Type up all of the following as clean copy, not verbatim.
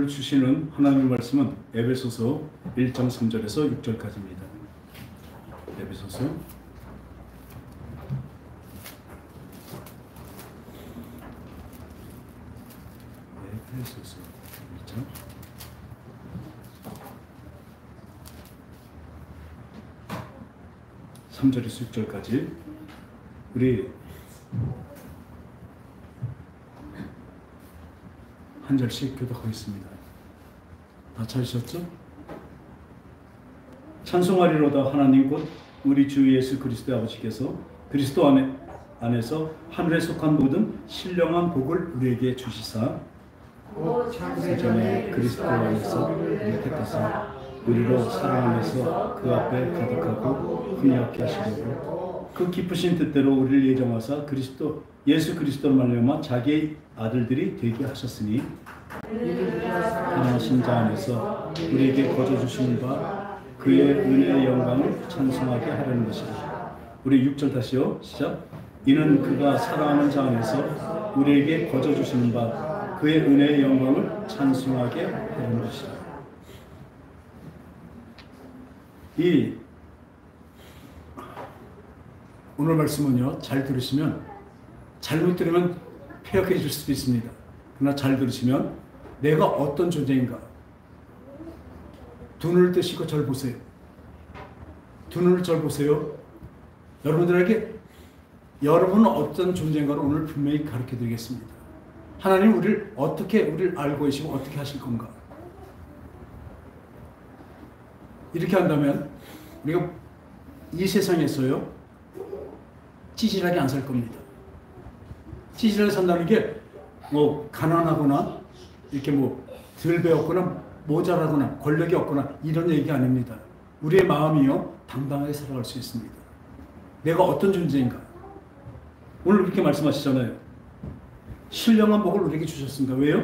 주시는 하나님의 말씀은 에베소서 1장 3절에서 6절까지입니다. 에베소서 에베소서 1장 3절에서 6절까지 우리 한 절씩 교독하겠습니다. 다 찾으셨죠? 찬송하리로다 하나님 곧 우리 주 예수 그리스도의 아버지께서 그리스도 안에서 하늘에 속한 모든 신령한 복을 우리에게 주시사 전에 그리스도 안에서 우리 택하사 우리로 사랑 안에서 그 앞에 가득하고 흔히하게 하시려고 그 기쁘신 뜻대로 우리를 예정하사 예수 그리스도로 말미암아 자기의 아들들이 되게 하셨으니 하나신 자 안에서 우리에게 거저 주시는 바 그의 은혜의 영광을 찬송하게 하려는 것이다. 우리 6절 다시요. 시작. 이는 그가 사랑하는 자 안에서 우리에게 거저 주시는 바 그의 은혜의 영광을 찬송하게 하려는 것이다. 이 오늘 말씀은요, 잘 들으시면, 잘못 들으면 폐역해질 수도 있습니다. 그러나 잘 들으시면 내가 어떤 존재인가, 두 눈을 뜨시고 절 보세요. 두 눈을 절 보세요. 여러분들에게 여러분은 어떤 존재인가를 오늘 분명히 가르쳐 드리겠습니다. 하나님 우리를 알고 계시고 어떻게 하실 건가. 이렇게 한다면 우리가 이 세상에서요 찌질하게 안 살 겁니다. 찌질하게 산다는 게 뭐 가난하거나 이렇게 뭐 덜 배웠거나 모자라거나 권력이 없거나 이런 얘기가 아닙니다. 우리의 마음이요 당당하게 살아갈 수 있습니다. 내가 어떤 존재인가. 오늘 그렇게 말씀하시잖아요. 신령한 복을 우리에게 주셨습니다. 왜요?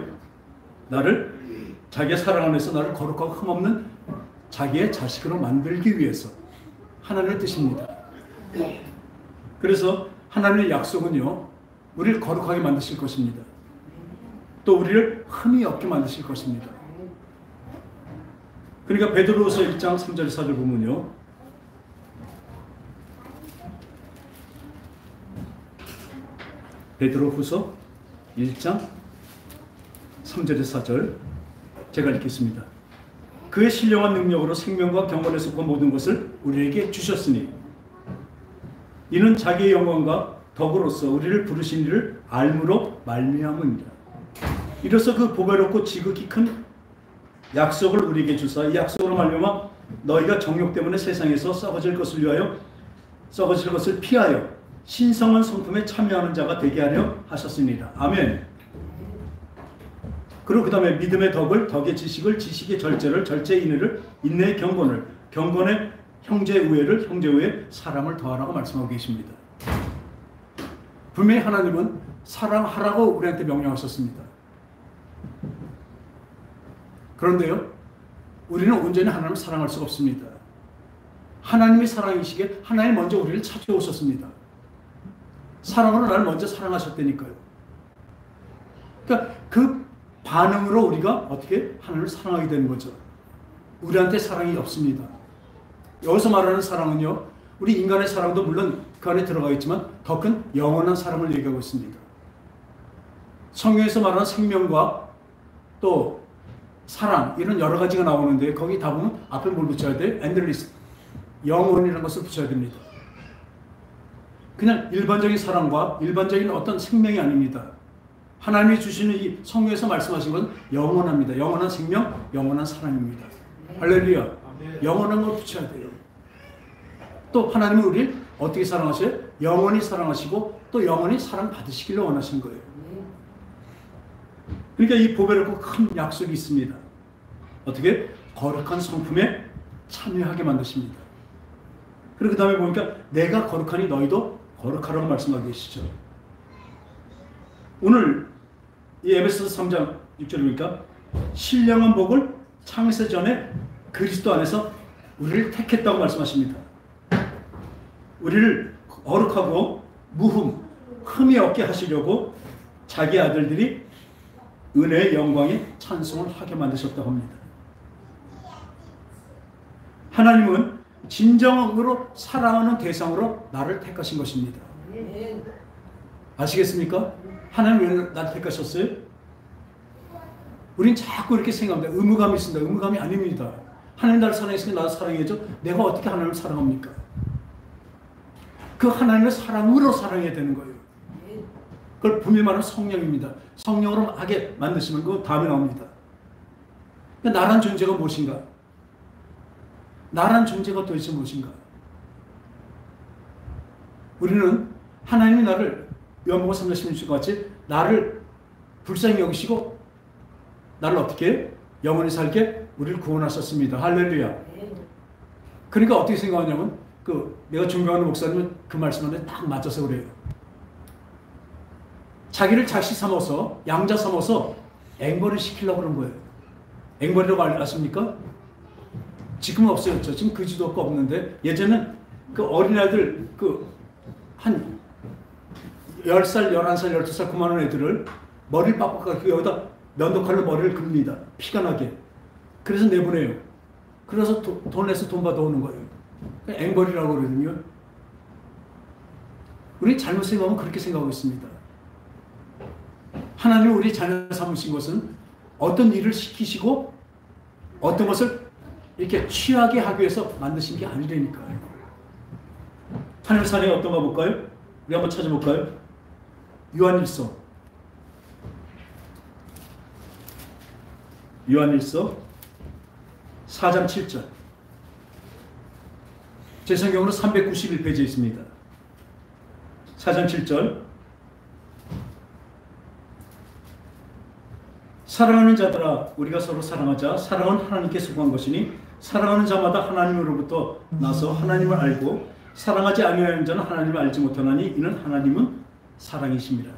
나를 자기의 사랑 안에서 나를 거룩하고 흠없는 자기의 자식으로 만들기 위해서 하나님의 뜻입니다. 그래서 하나님의 약속은요 우리를 거룩하게 만드실 것입니다. 또 우리를 흠이 없게 만드실 것입니다. 그러니까 베드로후서 1장 3절 4절 보면요 베드로후서 1장 3절에서 4절 제가 읽겠습니다. 그의 신령한 능력으로 생명과 경건에 속한 모든 것을 우리에게 주셨으니 이는 자기의 영광과 덕으로서 우리를 부르신 이를 알므로 말미암음이라. 이로써 그 보배롭고 지극히 큰 약속을 우리에게 주사 이 약속으로 말미암아 너희가 정욕 때문에 세상에서 썩어질 것을 피하여 신성한 성품에 참여하는 자가 되게 하려 하셨습니다. 아멘. 그리고 그 다음에 믿음의 덕을, 덕의 지식을, 지식의 절제를, 절제의 인의를, 인내의 경건을, 경건의 형제의 우애를, 형제의 우애에 사랑을 더하라고 말씀하고 계십니다. 분명히 하나님은 사랑하라고 우리한테 명령하셨습니다. 그런데요, 우리는 온전히 하나님을 사랑할 수가 없습니다. 하나님이 사랑이시기에 하나님 먼저 우리를 찾아오셨습니다. 사랑으로 나를 먼저 사랑하셨다니까요. 그러니까 그 반응으로 우리가 어떻게 하나님을 사랑하게 되는 거죠. 우리한테 사랑이 없습니다. 여기서 말하는 사랑은요, 우리 인간의 사랑도 물론 그 안에 들어가 있지만 더 큰 영원한 사랑을 얘기하고 있습니다. 성경에서 말하는 생명과 또 사랑 이런 여러 가지가 나오는데 거기 다 보면 앞에 뭘 붙여야 돼? 엔들리스, 영원이라는 것을 붙여야 됩니다. 그냥 일반적인 사랑과 일반적인 어떤 생명이 아닙니다. 하나님이 주시는 이 성경에서 말씀하신 것은 영원합니다. 영원한 생명, 영원한 사랑입니다. 할렐루야. 영원한 걸 붙여야 돼요. 또 하나님은 우리를 어떻게 사랑하셔요? 영원히 사랑하시고 또 영원히 사랑받으시기를 원하신 거예요. 그러니까 이 보배롭고 큰 약속이 있습니다. 어떻게? 거룩한 성품에 참여하게 만드십니다. 그리고 그 다음에 보니까 내가 거룩하니 너희도 거룩하라고 말씀하고 계시죠. 오늘 이 에베소서 3장 6절에 보니까 신령한 복을 창세 전에 그리스도 안에서 우리를 택했다고 말씀하십니다. 우리를 거룩하고 무흠, 흠이 없게 하시려고 자기 아들들이 은혜의 영광에 찬송을 하게 만드셨다고 합니다. 하나님은 진정으로 사랑하는 대상으로 나를 택하신 것입니다. 아시겠습니까? 하나님 왜 나를 택하셨어요? 우린 자꾸 이렇게 생각합니다. 의무감이 있습니다. 의무감이 아닙니다. 하나님 나를 사랑했으니 나를 사랑해야죠. 내가 어떻게 하나님을 사랑합니까? 그 하나님의 사랑으로 사랑해야 되는 거예요. 그걸 분명히 말하면 성령입니다. 성령으로 하게 만드시면 그 다음에 나옵니다. 나란 존재가 무엇인가? 나란 존재가 도대체 무엇인가? 우리는 하나님이 나를 요한복음 3장 16절 같이 나를 불쌍히 여기시고 나를 어떻게 영원히 살게 우리를 구원하셨습니다. 할렐루야. 그러니까 어떻게 생각하냐면 내가 존경하는 목사님은 그 말씀에 딱 맞춰서 그래요. 자기를 자식 삼아서 양자 삼아서 앵벌을 시키려고 그런 거예요. 앵벌이라고 아십니까? 지금은 없어요. 지금 그지도 없고 없는데 예전엔 그 어린아이들 한 10살, 11살, 12살 그만한 애들을 머리를 빡빡하게 여기다 면도칼로 머리를 긁습니다. 피가 나게. 그래서 내보내요. 그래서 돈 내서 돈 받아오는 거예요. 앵벌이라고 그러거든요. 우리 잘못 생각하면 그렇게 생각하고 있습니다. 하나님이 우리 자녀 삼으신 것은 어떤 일을 시키시고 어떤 것을 이렇게 취하게 하기 위해서 만드신 게 아니라니까요. 하나님 사랑이 어떤가 볼까요? 우리 한번 찾아볼까요? 요한일서 4장 7절. 제 성경으로 391페이지에 있습니다. 4장 7절. 사랑하는 자들아 우리가 서로 사랑하자. 사랑은 하나님께 속한 것이니 사랑하는 자마다 하나님으로부터 나서 하나님을 알고 사랑하지 아니하는 자는 하나님을 알지 못하나니 이는 하나님은 사랑이십니다.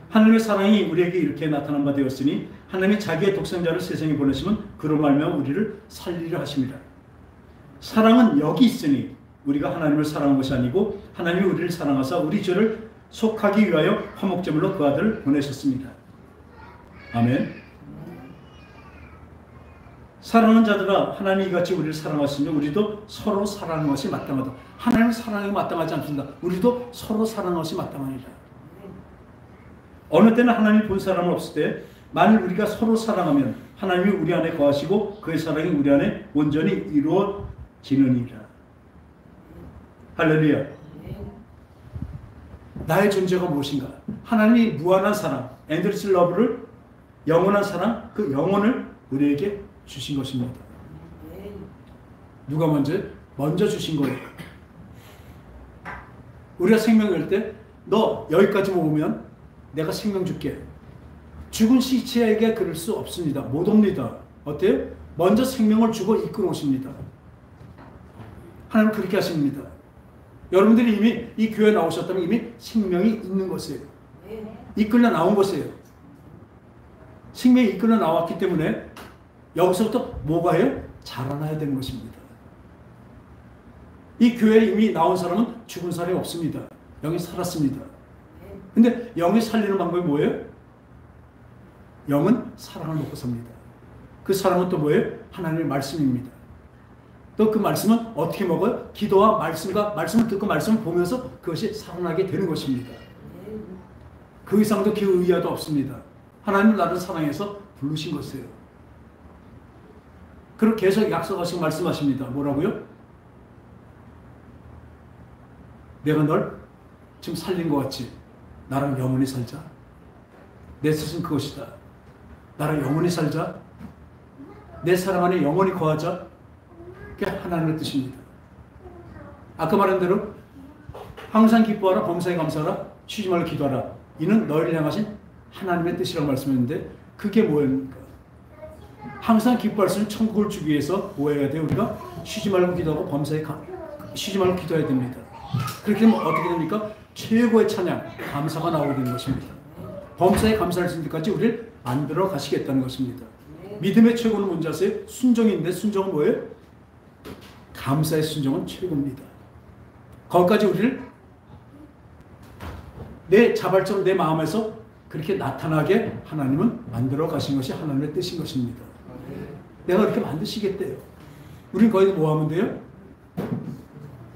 하나님의 사랑이 우리에게 이렇게 나타난 바 되었으니 하나님이 자기의 독생자를 세상에 보내시면 그로 말미암아 우리를 살리려 하십니다. 사랑은 여기 있으니 우리가 하나님을 사랑한 것이 아니고 하나님이 우리를 사랑하사 우리 죄를 속하기 위하여 화목제물로 그 아들을 보내셨습니다. 아멘. 사랑하는 자들아 하나님이 이같이 우리를 사랑하시며 우리도 서로 사랑하는 것이 마땅하다. 하나님을 사랑하기 마땅하지 않습니다. 우리도 서로 사랑하는 것이 마땅하니라. 어느 때는 하나님이 본 사람은 없을 때 만일 우리가 서로 사랑하면 하나님이 우리 안에 거하시고 그의 사랑이 우리 안에 온전히 이루어지느니라. 할렐루야. 나의 존재가 무엇인가? 하나님이 무한한 사랑, 엔드리스 러브를 영원한 사랑, 그 영혼을 우리에게 주신 것입니다. 누가 먼저 주신 거예요. 우리가 생명을 때 너 여기까지 모으면 내가 생명 줄게. 죽은 시체에게 그럴 수 없습니다. 못 옵니다. 어때요? 먼저 생명을 주고 이끌어 오십니다. 하나님은 그렇게 하십니다. 여러분들이 이미 이 교회에 나오셨다면 이미 생명이 있는 것이에요. 이끌려 나온 것이에요. 생명이 이끌려 나왔기 때문에 여기서부터 뭐가 해요? 자라나야 되는 것입니다. 이 교회에 이미 나온 사람은 죽은 사람이 없습니다. 영이 살았습니다. 근데 영이 살리는 방법이 뭐예요? 영은 사랑을 먹고 삽니다. 그 사랑은 또 뭐예요? 하나님의 말씀입니다. 또 그 말씀은 어떻게 먹어요? 기도와 말씀을 듣고 말씀을 보면서 그것이 살아나게 되는 것입니다. 그 이상도 그 이하도 없습니다. 하나님은 나를 사랑해서 부르신 것이에요. 그리고 계속 약속하시고 말씀하십니다. 뭐라고요? 내가 널 지금 살린 것 같이 나랑 영원히 살자. 내 뜻은 그것이다. 나랑 영원히 살자. 내 사랑 안에 영원히 거하자. 그게 하나님의 뜻입니다. 아까 말한 대로 항상 기뻐하라, 범사에 감사하라, 쉬지 말고 기도하라. 이는 너희를 향하신 하나님의 뜻이라고 말씀했는데 그게 뭐입니까? 항상 기뻐할 수 있는 천국을 주기 위해서 뭐 해야 돼요? 우리가 쉬지 말고 기도하고 범사에 쉬지 말고 기도해야 됩니다. 그렇게 되면 어떻게 됩니까? 최고의 찬양, 감사가 나오게 되는 것입니다. 범사에 감사할 수 있는 데까지 우리를 만들어 가시겠다는 것입니다. 믿음의 최고는 뭔지 아세요? 순종인데 순종은 뭐예요? 감사의 순종은 최고입니다. 거기까지 우리를 내 자발적으로 내 마음에서 그렇게 나타나게 하나님은 만들어 가신 것이 하나님의 뜻인 것입니다. 내가 그렇게 만드시겠대요. 우린 거기서 뭐 하면 돼요?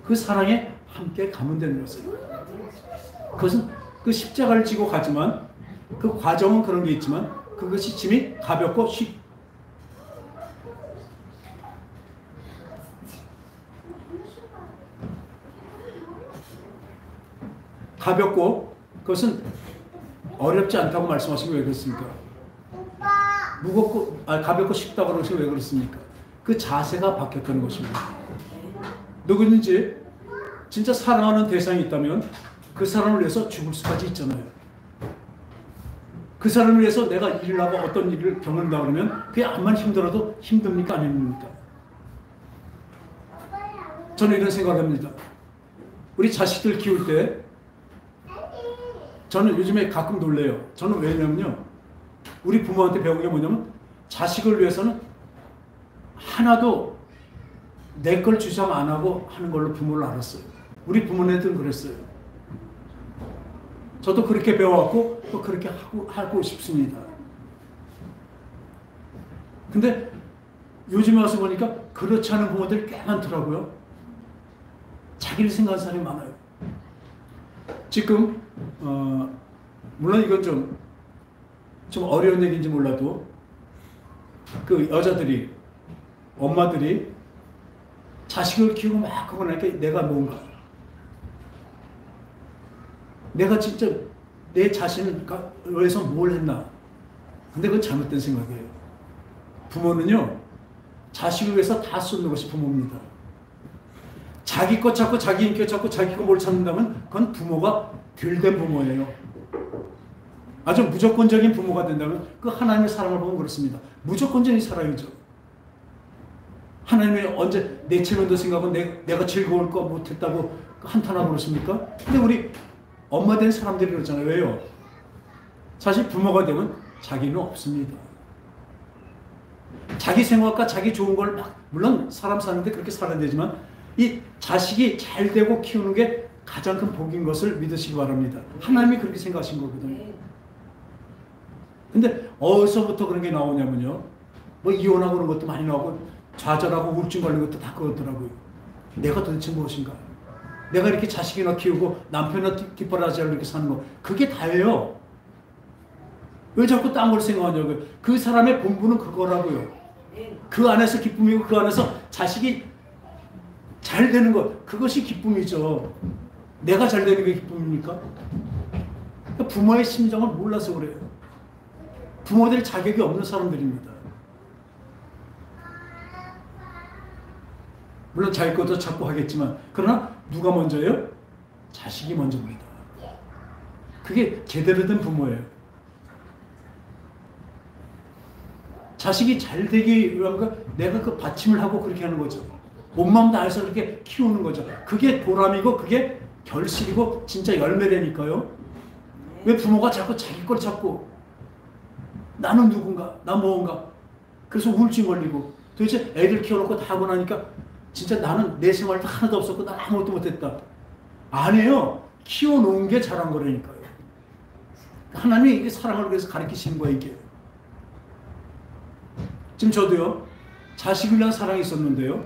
그 사랑에 함께 가면 되는 것이에요. 그것은 그 십자가를 지고 가지만 그 과정은 그런 게 있지만 그것이 짐이 가볍고 가볍고 그것은 어렵지 않다고 말씀하시고 왜 그렇습니까? 무겁고 가볍고 쉽다고 그러시고 왜 그렇습니까? 그 자세가 바뀌었다는 것입니다. 누구든지 진짜 사랑하는 대상이 있다면 그 사람을 위해서 죽을 수까지 있잖아요. 그 사람을 위해서 내가 일을 하고 어떤 일을 겪는다 그러면 그게 암만 힘들어도 힘듭니까? 아닙니까? 저는 이런 생각을 합니다. 우리 자식들 키울 때 저는 요즘에 가끔 놀래요. 저는 왜냐면요. 우리 부모한테 배운 게 뭐냐면 자식을 위해서는 하나도 내 걸 주장 안 하고 하는 걸로 부모를 알았어요. 우리 부모네들은 그랬어요. 저도 그렇게 배워왔고 또 그렇게 하고 싶습니다. 근데 요즘에 와서 보니까 그렇지 않은 부모들이 꽤 많더라고요. 자기를 생각하는 사람이 많아요. 지금 물론 이건 좀 어려운 얘기인지 몰라도 그 여자들이 엄마들이 자식을 키우고 막 하고 나니까 내가 뭔가 내가 진짜 내 자신을 위해서 뭘 했나. 근데 그건 잘못된 생각이에요. 부모는요 자식을 위해서 다 쏟는 것이 부모입니다. 자기 것 찾고 자기 인격 찾고 자기 거 뭘 찾는다면 그건 부모가 덜 된 부모예요. 아주 무조건적인 부모가 된다면 그 하나님의 사랑을 보면 그렇습니다. 무조건적인 사랑이죠. 하나님이 언제 내 체면도 생각하고 내가 즐거울 거 못했다고 한탄하고 그러십니까? 근데 우리 엄마 된 사람들이 그러잖아요. 왜요? 사실 부모가 되면 자기는 없습니다. 자기 생각과 자기 좋은 걸 막 물론 사람 사는데 그렇게 살아야 되지만 이 자식이 잘 되고 키우는 게 가장 큰 복인 것을 믿으시기 바랍니다. 하나님이 그렇게 생각하신 거거든요. 근데 어디서부터 그런 게 나오냐면요. 뭐 이혼하고 그런 것도 많이 나오고 좌절하고 우울증 걸린 것도 다 그렇더라고요. 내가 도대체 무엇인가? 내가 이렇게 자식이나 키우고 남편이나 뒷바라지하고 이렇게 사는 거 그게 다예요. 왜 자꾸 딴 걸 생각하냐고요. 그 사람의 본분은 그거라고요. 그 안에서 기쁨이고 그 안에서 자식이 잘 되는 것 그것이 기쁨이죠. 내가 잘 되는 게 기쁨입니까? 부모의 심정을 몰라서 그래요. 부모들이 자격이 없는 사람들입니다. 물론 자기 것도 찾고 하겠지만 그러나 누가 먼저예요? 자식이 먼저입니다. 그게 제대로 된 부모예요. 자식이 잘 되기 위한 거 내가 그 받침을 하고 그렇게 하는 거죠. 온 마음 다해서 그렇게 키우는 거죠. 그게 보람이고 그게 결실이고 진짜 열매라니까요. 왜 부모가 자꾸 자기 걸 찾고 나는 누군가 나 뭔가 그래서 우울증 걸리고 도대체 애들 키워놓고 다 하고 나니까 진짜 나는 내 생활도 하나도 없었고 난 아무것도 못했다. 아니에요. 키워놓은 게 잘한 거라니까요. 하나님이 이게 사랑을 위해서 가르치시는 거예요. 이게. 지금 저도요. 자식을 위한 사랑이 있었는데요.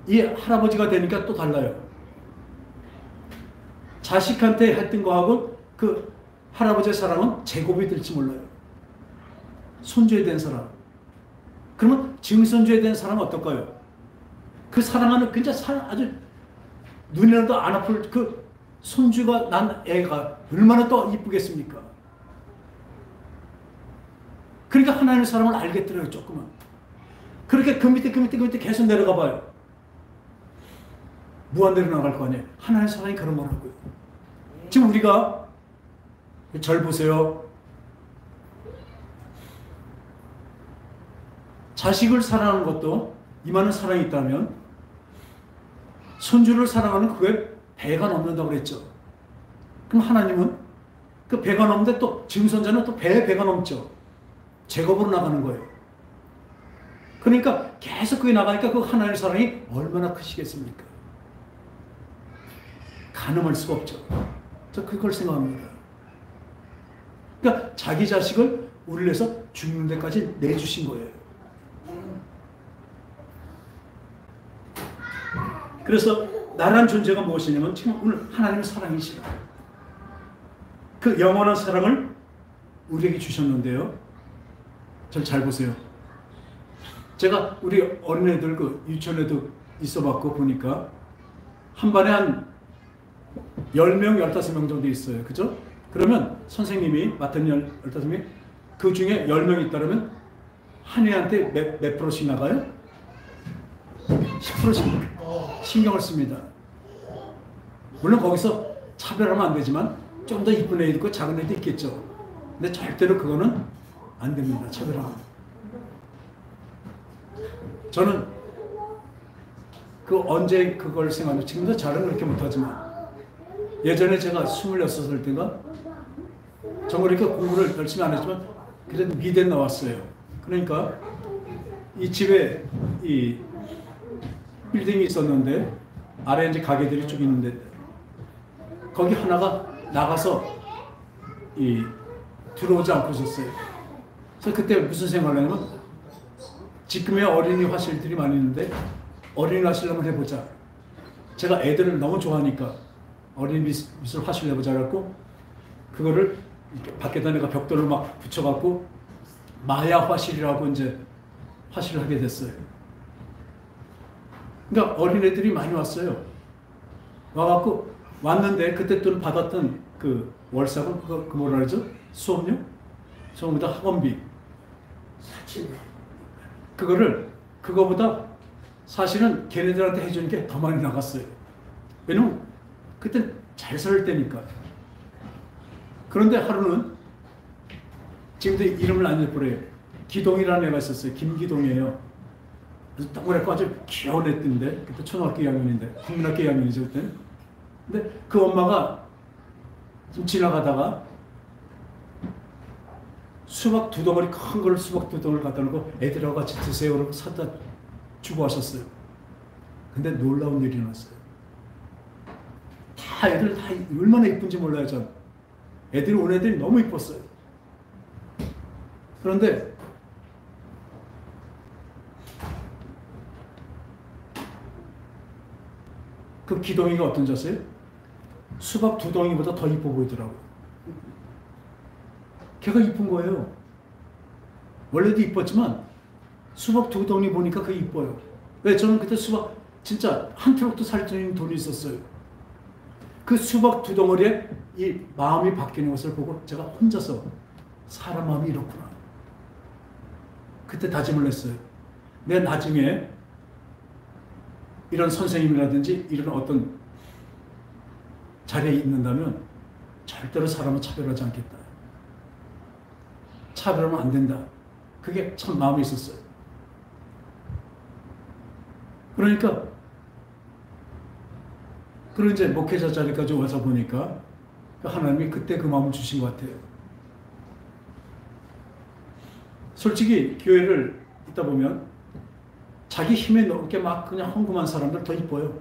이 할아버지가 되니까 또 달라요. 자식한테 했던 거하고 그 할아버지의 사랑은 제곱이 될지 몰라요. 손주에 대한 사랑. 그러면 증손주에 대한 사랑은 어떨까요? 그 사랑하는 진짜 아주 눈이라도 안 아플 그 손주가 난 애가 얼마나 더 이쁘겠습니까? 그러니까 하나님의 사랑을 알겠더라고요. 조금은. 그렇게 그 밑에 계속 내려가 봐요. 무한대로 나갈 거 아니에요. 하나님의 사랑이 그런 거라고요. 지금 우리가 절 보세요. 자식을 사랑하는 것도 이만한 사랑이 있다면 손주를 사랑하는 그게 배가 넘는다고 그랬죠. 그럼 하나님은 그 배가 넘는데 또 증손자는 또 배가 넘죠. 제곱으로 나가는 거예요. 그러니까 계속 그게 나가니까 그 하나님의 사랑이 얼마나 크시겠습니까? 가늠할 수가 없죠. 저 그걸 생각합니다. 자기 자식을 우리를 위해서 죽는 데까지 내주신 거예요. 그래서 나란 존재가 무엇이냐면 지금 오늘 하나님의 사랑이시다. 그 영원한 사랑을 우리에게 주셨는데요. 잘 보세요. 제가 우리 어린애들 그 유치원에도 있어봤고 보니까 한 반에 한 10명, 15명 정도 있어요. 그죠? 그러면 선생님이 맡은 15명이 그 중에 10명 있다면 한 애한테 몇 프로씩 나가요? 10%씩 신경을 씁니다. 물론 거기서 차별하면 안 되지만 좀 더 이쁜 애도 있고 작은 애도 있겠죠. 근데 절대로 그거는 안 됩니다. 차별하면. 저는 그 언제 그걸 생각하면 지금도 잘은 그렇게 못하지만 예전에 제가 26살 때가 정말 이렇게 공부를 열심히 안 했지만 그래도 미대 나왔어요. 그러니까 이 집에 이 빌딩이 있었는데 아래에 이제 가게들이 쭉 있는데 거기 하나가 나가서 들어오지 않고 있었어요. 그래서 그때 무슨 생각을 하냐면 지금의 어린이 화실들이 많이 있는데 어린이 화실 한번 해보자. 제가 애들을 너무 좋아하니까 어린이 미술 화실 해보자 그랬고 그거를 이렇게 밖에다 내가 벽돌을 막 붙여갖고 마야 화실이라고 이제 화실을 하게 됐어요. 그러니까 어린애들이 많이 왔어요. 와갖고 왔는데 그때 돈 받았던 그 월사금 그 뭐라 그러죠? 수업료? 수업보다 학원비. 그거보다 사실은 걔네들한테 해주는 게 더 많이 나갔어요. 왜냐면 그때 잘 살 때니까. 그런데 하루는 지금도 이름을 안 해버려요. 기동이라는 애가 있었어요. 김기동이에요. 그래서 동그랗고 아주 귀여운 애인데 그때 초등학교 2학년인데 국민학교 2학년이죠 그때. 근데 그 엄마가 좀 지나가다가 수박 두 덩어리 큰 걸 수박 두 덩어리 갖다 놓고 애들하고 같이 드세요 그러고 사다 주고 하셨어요. 근데 놀라운 일이 났어요. 다 애들 다 얼마나 이쁜지 몰라요 전. 애들이 온 애들이 너무 이뻤어요. 그런데 그 기동이가 어떤 자세요? 수박 두 덩이보다 더 이뻐 보이더라고요. 걔가 이쁜 거예요. 원래도 이뻤지만 수박 두 덩이 보니까 그게 이뻐요. 왜? 저는 그때 수박 진짜 한 트럭도 살 수 있는 돈이 있었어요. 그 수박 두 덩어리에 이 마음이 바뀌는 것을 보고 제가 혼자서 사람 마음이 이렇구나. 그때 다짐을 했어요. 내가 나중에 이런 선생님이라든지 이런 어떤 자리에 있는다면 절대로 사람을 차별하지 않겠다. 차별하면 안 된다. 그게 참 마음에 있었어요. 그러니까 그런 이제 목회자 자리까지 와서 보니까 하나님이 그때 그 마음을 주신 것 같아요. 솔직히 교회를 있다 보면 자기 힘에 넘게 막 그냥 헌금한 사람들 더 이뻐요.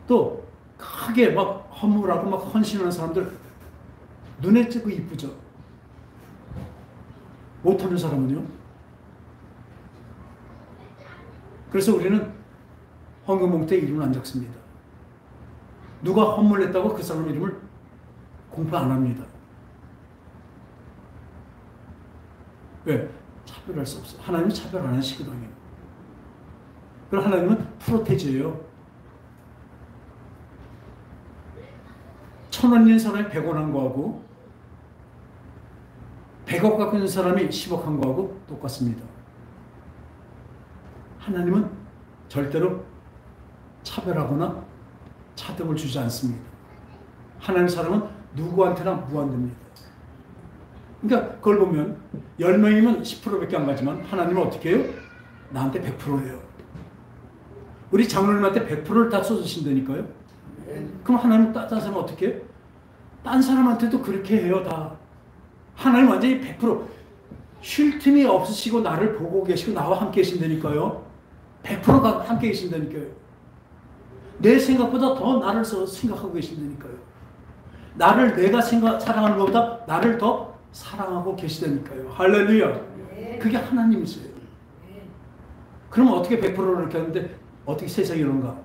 또 크게 막 헌물하고 막 헌신하는 사람들 눈에 띄고 이쁘죠. 못하는 사람은요. 그래서 우리는 헌금 봉투에 이름을 안 적습니다. 누가 헌물했다고 그 사람 이름을 공표 안 합니다. 왜? 차별할 수 없어요. 하나님은 차별 안 하시거든요. 그럼 하나님은 프로테지예요. 1,000원인 사람이 100원 한 거하고 100억 갖고 있는 사람이 10억 한 거하고 똑같습니다. 하나님은 절대로 차별하거나 차등을 주지 않습니다. 하나님 사람은 누구한테나 무한대입니다. 그러니까 그걸 보면 10명이면 10%밖에 안 가지만 하나님은 어떻게 해요? 나한테 100%예요. 우리 장로님한테 100%를 다 쏟으신다니까요. 그럼 하나님 딴 사람은 어떻게 해요? 딴 사람한테도 그렇게 해요. 다. 하나님 완전히 100% 쉴 틈이 없으시고 나를 보고 계시고 나와 함께 계신다니까요. 100%가 함께 계신다니까요. 내 생각보다 더 나를 생각하고 계신다니까요. 나를 내가 사랑하는 것보다 나를 더 사랑하고 계시다니까요. 할렐루야. 그게 하나님이세요. 그러면 어떻게 100%를 이렇게 하는데 어떻게 세상이 이런가?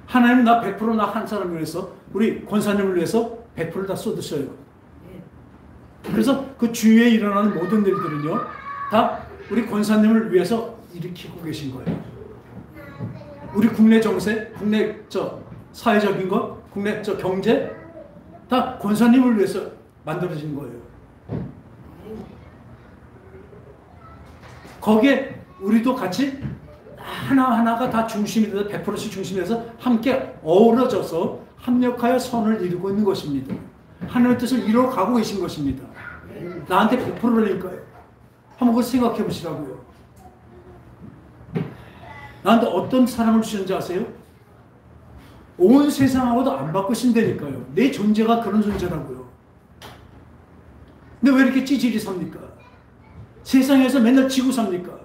하나님 나 100% 나 한 사람을 위해서 우리 권사님을 위해서 100%를 다 쏟으셔요. 그래서 그 주위에 일어나는 모든 일들은요 다 우리 권사님을 위해서 일으키고 계신 거예요. 우리 국내 정세, 국내 사회적인 것, 국내 경제 다 권사님을 위해서 만들어진 거예요. 거기에 우리도 같이 하나하나가 다 중심이 돼서 100%씩 중심이 돼서 함께 어우러져서 합력하여 선을 이루고 있는 것입니다. 하나님의 뜻을 이루어가고 계신 것입니다. 나한테 100%라니까요. 한번 그걸 생각해 보시라고요. 나한테 어떤 사랑을 주시는지 아세요? 온 세상하고도 안 바꾸신다니까요. 내 존재가 그런 존재라고요. 근데 왜 이렇게 찌질이 삽니까? 세상에서 맨날 지고 삽니까?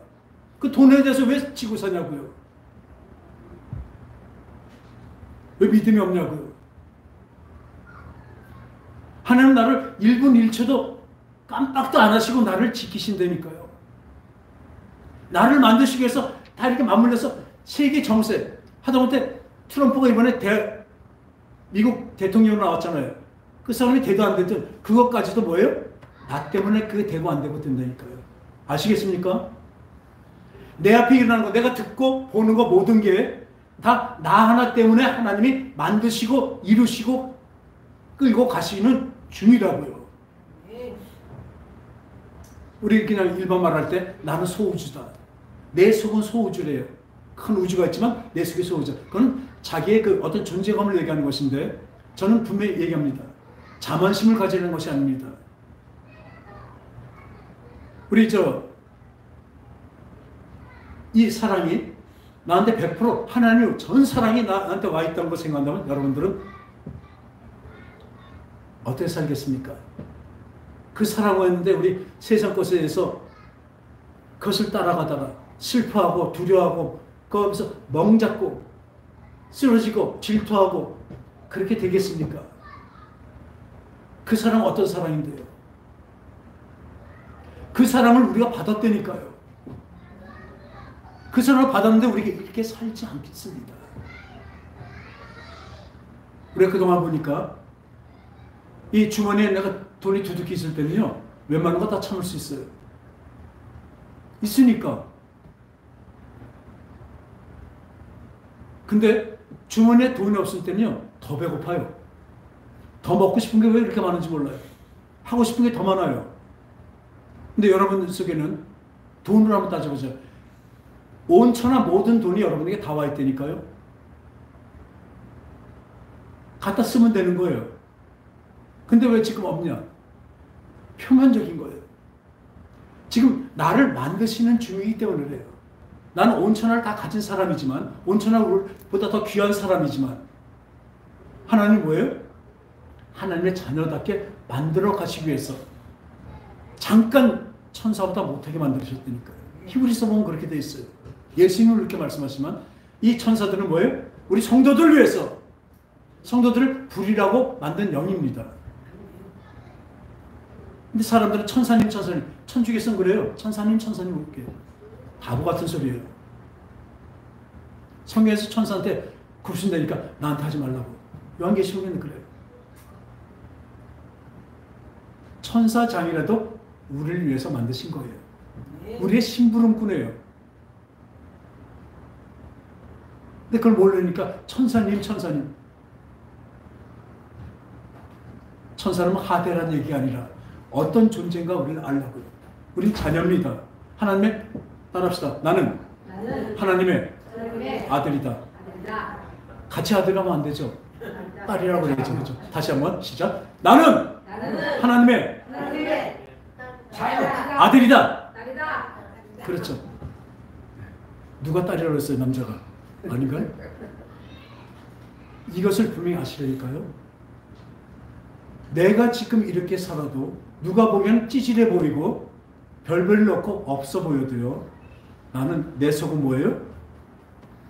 그 돈에 대해서 왜 지고 사냐고요? 왜 믿음이 없냐고요? 하나님 나를 1분 1초도 깜빡도 안 하시고 나를 지키신다니까요. 나를 만드시기 위해서 다 이렇게 맞물려서 세계 정세 하다못해 트럼프가 이번에 미국 대통령으로 나왔잖아요. 그 사람이 되도 안 되든 그것까지도 뭐예요? 나 때문에 그게 되고 안 되고 된다니까요. 아시겠습니까? 내 앞에 일어나는 거, 내가 듣고 보는 거 모든 게 다 나 하나 때문에 하나님이 만드시고 이루시고 끌고 가시는 중이라고요. 우리 그냥 일반 말할 때 나는 소우주다. 내 속은 소우주래요. 큰 우주가 있지만 내 속에 소우주. 그건 자기의 그 어떤 존재감을 얘기하는 것인데 저는 분명히 얘기합니다. 자만심을 가지는 것이 아닙니다. 우리 이 사랑이 나한테 100% 하나님 전 사랑이 나한테 와 있다는 걸 생각한다면 여러분들은 어떻게 살겠습니까? 그 사랑을 했는데 우리 세상 것에 대해서 그것을 따라가다가 슬퍼하고 두려워하고 거기서 멍잡고 쓰러지고 질투하고 그렇게 되겠습니까? 그 사랑은 어떤 사랑인데요? 그 사랑을 우리가 받았다니까요. 그 사랑을 받았는데 우리가 이렇게 살지 않겠습니다. 우리가 그동안 보니까 이 주머니에 내가 돈이 두둑히 있을 때는요 웬만한 거 다 참을 수 있어요. 있으니까. 근데 주머니에 돈이 없을 때는요 더 배고파요. 더 먹고 싶은 게 왜 이렇게 많은지 몰라요. 하고 싶은 게 더 많아요. 근데 여러분 속에는 돈으로 한번 따져보세요. 온 천하 모든 돈이 여러분에게 다 와 있다니까요. 갖다 쓰면 되는 거예요. 근데 왜 지금 없냐? 표면적인 거예요. 지금 나를 만드시는 중이기 때문에 그래요. 나는 온 천하를 다 가진 사람이지만 온 천하보다 더 귀한 사람이지만 하나님 뭐예요? 하나님의 자녀답게 만들어 가시기 위해서 잠깐 천사보다 못하게 만드셨다니까요. 히브리서 보면 그렇게 돼 있어요. 예수님은 그렇게 말씀하시지만 이 천사들은 뭐예요? 우리 성도들을 위해서 성도들을 불이라고 만든 영입니다. 근데 사람들은 천사님 천주교에서는 그래요. 천사님 그렇게 바보 같은 소리예요. 성경에서 천사한테 굽신다니까 나한테 하지 말라고. 요한계시록에는 그래요. 천사장이라도 우리를 위해서 만드신 거예요. 우리의 심부름꾼이에요. 근데 그걸 모르니까 천사님. 천사는 하대라는 얘기가 아니라 어떤 존재인가 우리는 알라고요. 우린 자녀입니다. 하나님의 따라합시다. 나는 하나님의 아들이다. 같이 아들하면 안 되죠. 딸이라고 그러죠. 그렇죠? 다시 한번 시작. 나는 하나님의 아들이다. 그렇죠. 누가 딸이라고 했어요? 남자가. 아닌가요? 이것을 분명히 아시라니까요. 내가 지금 이렇게 살아도 누가 보면 찌질해 보이고 별별 넣고 없어 보여도요. 나는 내 속은 뭐예요?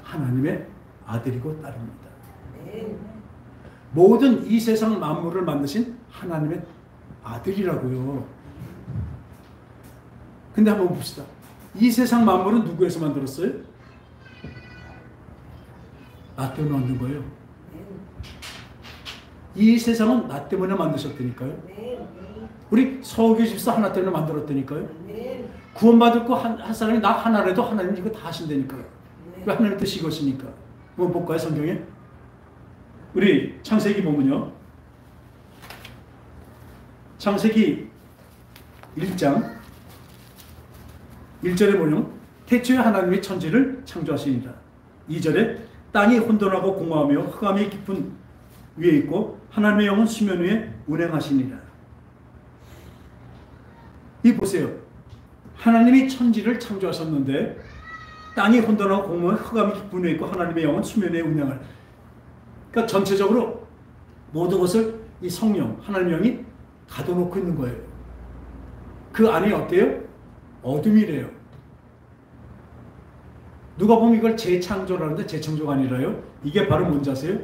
하나님의 아들이고 딸입니다. 모든 이 세상 만물을 만드신 하나님의 아들이라고요. 근데 한번 봅시다. 이 세상 만물은 누구에서 만들었어요? 나 때문에 만든 거예요. 이 세상은 나 때문에 만드셨다니까요. 우리 서기 집사 하나 때문에 만들었다니까요. 구원받을 거 한 사람이 나 하나라도 하나님 이거 다 하신다니까요. 왜 하나님 뜻이 이것이니까. 한번 볼까요, 성경에? 우리 창세기 보면요. 창세기 1장 1절에 보면 태초에 하나님이 천지를 창조하시니라. 2절에 땅이 혼돈하고 공허하며 흑암이 깊은 위에 있고 하나님의 영은 수면 위에 운행하시니라. 이 보세요. 하나님이 천지를 창조하셨는데 땅이 혼돈하고 공허하며 흑암이 깊은 위에 있고 하나님의 영은 수면 위에 운행을. 그러니까 전체적으로 모든 것을 이 성령, 하나님의 영이 가둬놓고 있는 거예요. 그 안에 어때요? 어둠이래요. 누가 보면 이걸 재창조라는데 재창조가 아니라요. 이게 바로 뭔지 아세요?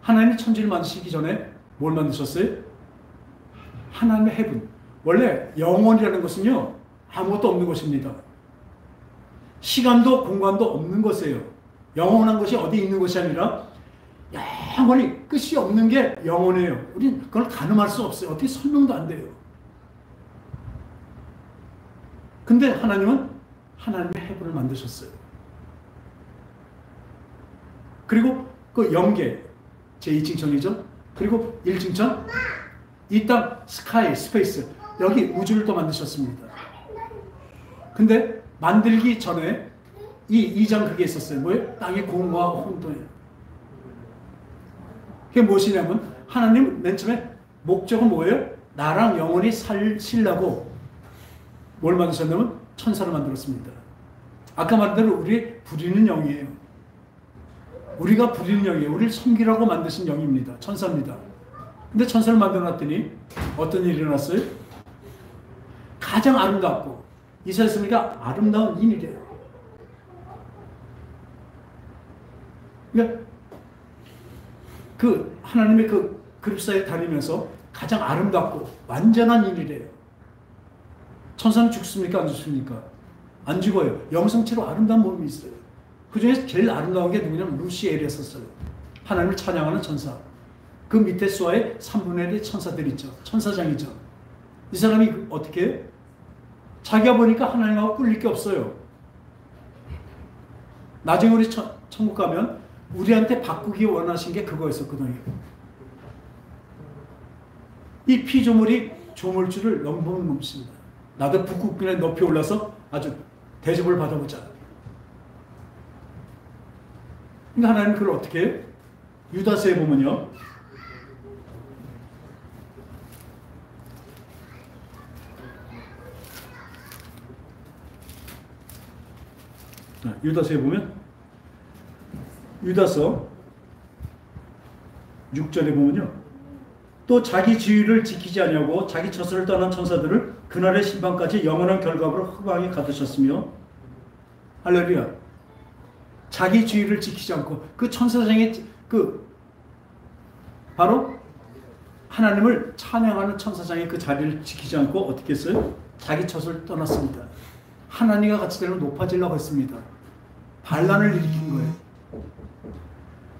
하나님이 천지를 만드시기 전에 뭘 만드셨어요? 하나님의 해분. 원래 영원이라는 것은요, 아무것도 없는 것입니다. 시간도 공간도 없는 것이에요. 영원한 것이 어디 있는 것이 아니라 영원히 끝이 없는 게 영원해요. 우린 그걸 가늠할 수 없어요. 어떻게 설명도 안 돼요. 근데 하나님은 하나님의 해분을 만드셨어요. 그리고 그 영계, 제2층천이죠. 그리고 1층천, 이 땅, 스카이, 스페이스, 여기 우주를 또 만드셨습니다. 근데 만들기 전에 이 2장 그게 있었어요. 뭐예요? 땅의 공허와 혼돈이에요. 그게 무엇이냐면 하나님 맨 처음에 목적은 뭐예요? 나랑 영원히 살려고 뭘 만드셨냐면 천사를 만들었습니다. 아까 말한 대로 우리 부리는 영이에요. 우리가 부리는 영이에요. 우리를 섬기라고 만드신 영입니다. 천사입니다. 근데 천사를 만들어놨더니 어떤 일이 일어났어요? 가장 아름답고 이사야서가 아름다운 인이래요. 그러니까 그 하나님의 그 그룹 사이에 다니면서 가장 아름답고 완전한 인이래요. 천사는 죽습니까? 안 죽습니까? 안 죽어요. 영성체로 아름다운 몸이 있어요. 그 중에 제일 아름다운 게 누구냐면 루시엘이었어요. 하나님을 찬양하는 천사. 그 밑에 수하에 3분의 1의 천사들이 있죠. 천사장이죠. 이 사람이 어떻게 해요? 자기가 보니까 하나님하고 꿀릴 게 없어요. 나중에 우리 천국 가면 우리한테 바꾸기 원하신 게 그거였었거든요. 이 피조물이 조물주를 넘보는 놈입니다. 나도 북극빈에 높이 올라서 아주 대접을 받아보자. 그러니까 하나님 그걸 어떻게 해요? 유다서에 보면요. 유다서에 보면 유다서 6절에 보면요. 또 자기 지위를 지키지 아니하고 자기 처소를 떠난 천사들을 그날의 심판까지 영원한 결과로 흑암에 가두셨으며 할렐루야. 자기 지위를 지키지 않고 그 천사장의 그 바로 하나님을 찬양하는 천사장의 그 자리를 지키지 않고 어떻게 했어요? 자기 처소를 떠났습니다. 하나님과 같이 되면 높아지려고 했습니다. 반란을 일으킨 거예요.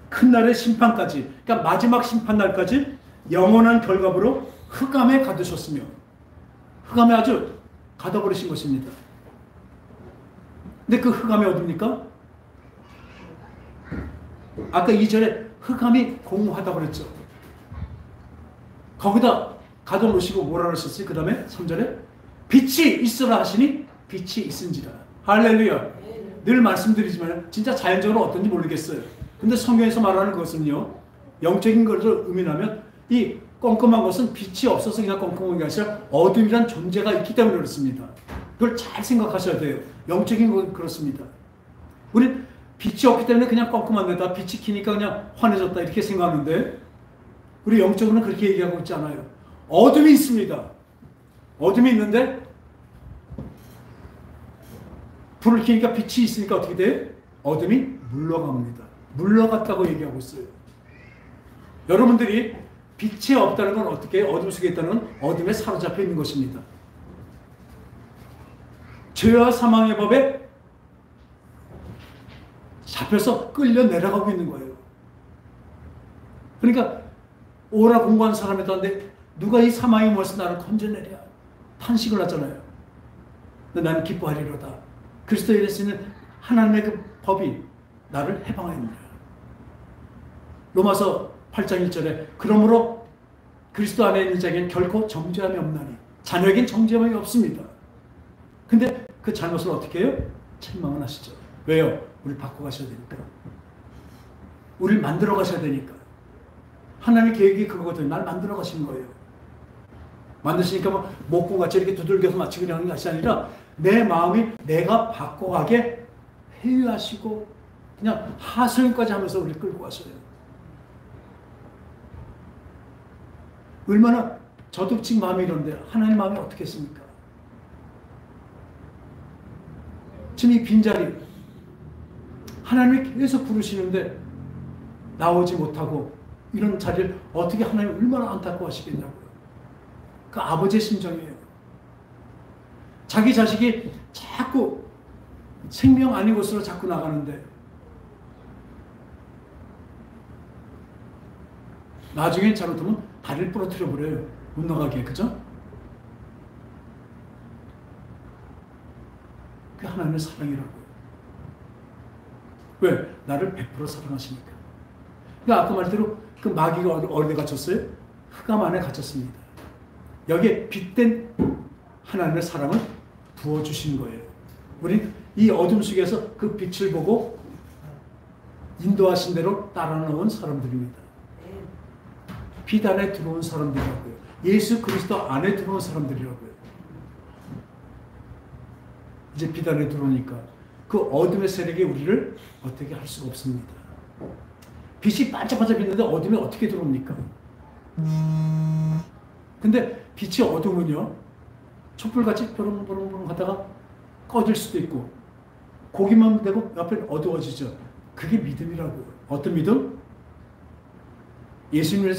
큰 날의 심판까지, 그러니까 마지막 심판날까지 영원한 결과로 흑암에 가두셨으며 흑암에 아주 가둬버리신 것입니다. 근데 그 흑암이 어딥니까? 아까 2절에 흑암이 공허하다고 그랬죠. 거기다 가둬놓으시고 뭐라 그러셨어요? 그 다음에 3절에 빛이 있으라 하시니 빛이 있은지라. 할렐루야. 늘 말씀드리지만 진짜 자연적으로 어떤지 모르겠어요. 근데 성경에서 말하는 것은요, 영적인 것을 의미하면 이 껌껌한 것은 빛이 없어서 그냥 껌껌한 게 아니라 어둠이란 존재가 있기 때문에 그렇습니다. 그걸 잘 생각하셔야 돼요. 영적인 건 그렇습니다. 우린 빛이 없기 때문에 그냥 껌껌한 데다 빛이 키니까 그냥 환해졌다 이렇게 생각하는데 우리 영적으로는 그렇게 얘기하고 있지 않아요. 어둠이 있습니다. 어둠이 있는데 불을 켜니까 빛이 있으니까 어떻게 돼요? 어둠이 물러갑니다. 물러갔다고 얘기하고 있어요. 여러분들이 빛이 없다는 건 어떻게 해요? 어둠 속에 있다는 건 어둠에 사로잡혀 있는 것입니다. 죄와 사망의 법에 잡혀서 끌려 내려가고 있는 거예요. 그러니까 오라 공부한 사람에도 한데 누가 이 사망의 몸에서 나를 건져내랴 탄식을 하잖아요. 근데 나는 기뻐하리로다. 그리스도에 대해서 있는 하나님의 그 법이 나를 해방합니다. 로마서 8장 1절에 그러므로 그리스도 안에 있는 자에게는 결코 정죄함이 없나니 자녀에겐 정죄함이 없습니다. 근데 그 잘못을 어떻게 해요? 책망을 하시죠. 왜요? 우리를 바꿔가셔야 되니까. 우리를 만들어 가셔야 되니까. 하나님의 계획이 그거거든요. 날 만들어 가시는 거예요. 만드시니까 뭐 목공같이 이렇게 두들겨서 마치고 하는 것이 아니라 내 마음이 내가 바꿔가게 회유하시고 그냥 하소연까지 하면서 우리를 끌고 가셔요. 얼마나 저독직 마음이 이런데 하나님 마음이 어떻겠습니까? 지금 이 빈자리 하나님이 계속 부르시는데 나오지 못하고 이런 자리를 어떻게 하나님 얼마나 안타까워하시겠냐고요. 그 아버지의 심정이에요. 자기 자식이 자꾸 생명 아닌 곳으로 자꾸 나가는데 나중에 잘못하면 다리를 부러뜨려 버려요. 못 나가게. 그죠? 그게 하나님의 사랑이라고요. 왜? 나를 100% 사랑하시니까. 그러니까 아까 말대로 그 마귀가 어디에 갇혔어요? 흑암 안에 갇혔습니다. 여기에 빛된 하나님의 사랑을 부어주신 거예요. 우리 이 어둠 속에서 그 빛을 보고 인도하신 대로 따라 나온 사람들입니다. 빛 안에 들어온 사람들이라고요. 예수 그리스도 안에 들어온 사람들이라고요. 이제 빛 안에 들어오니까 그 어둠의 세력이 우리를 어떻게 할 수가 없습니다. 빛이 반짝반짝 빛는데 어둠에 어떻게 들어옵니까? 근데 빛이 어두우면요 촛불같이 보롱보롱보롱 하다가 꺼질 수도 있고 고기만 되고 옆에 어두워지죠. 그게 믿음이라고요. 어떤 믿음? 예수님을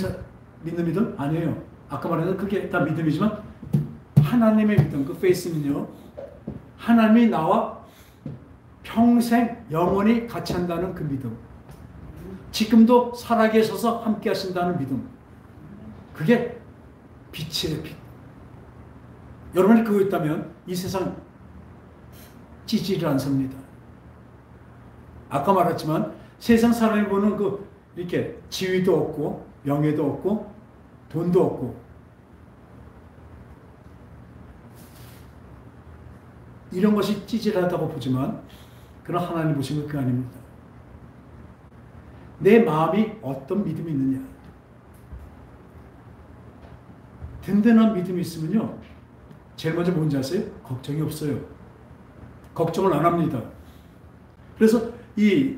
믿는 믿음? 아니에요. 아까 말했던 그게 다 믿음이지만 하나님의 믿음, 그 페이스는요 하나님이 나와 평생 영원히 같이 한다는 그 믿음, 지금도 살아계셔서 함께 하신다는 믿음, 그게 빛이에요. 빛. 여러분이 그거 있다면 이 세상 찌질을 안 삽니다. 아까 말했지만 세상 사람이 보는 그 이렇게 지위도 없고 명예도 없고 돈도 없고 이런 것이 찌질하다고 보지만 그러나 하나님 보시면 그게 아닙니다. 내 마음이 어떤 믿음이 있느냐. 든든한 믿음이 있으면요 제일 먼저 뭔지 아세요? 걱정이 없어요. 걱정을 안 합니다. 그래서 이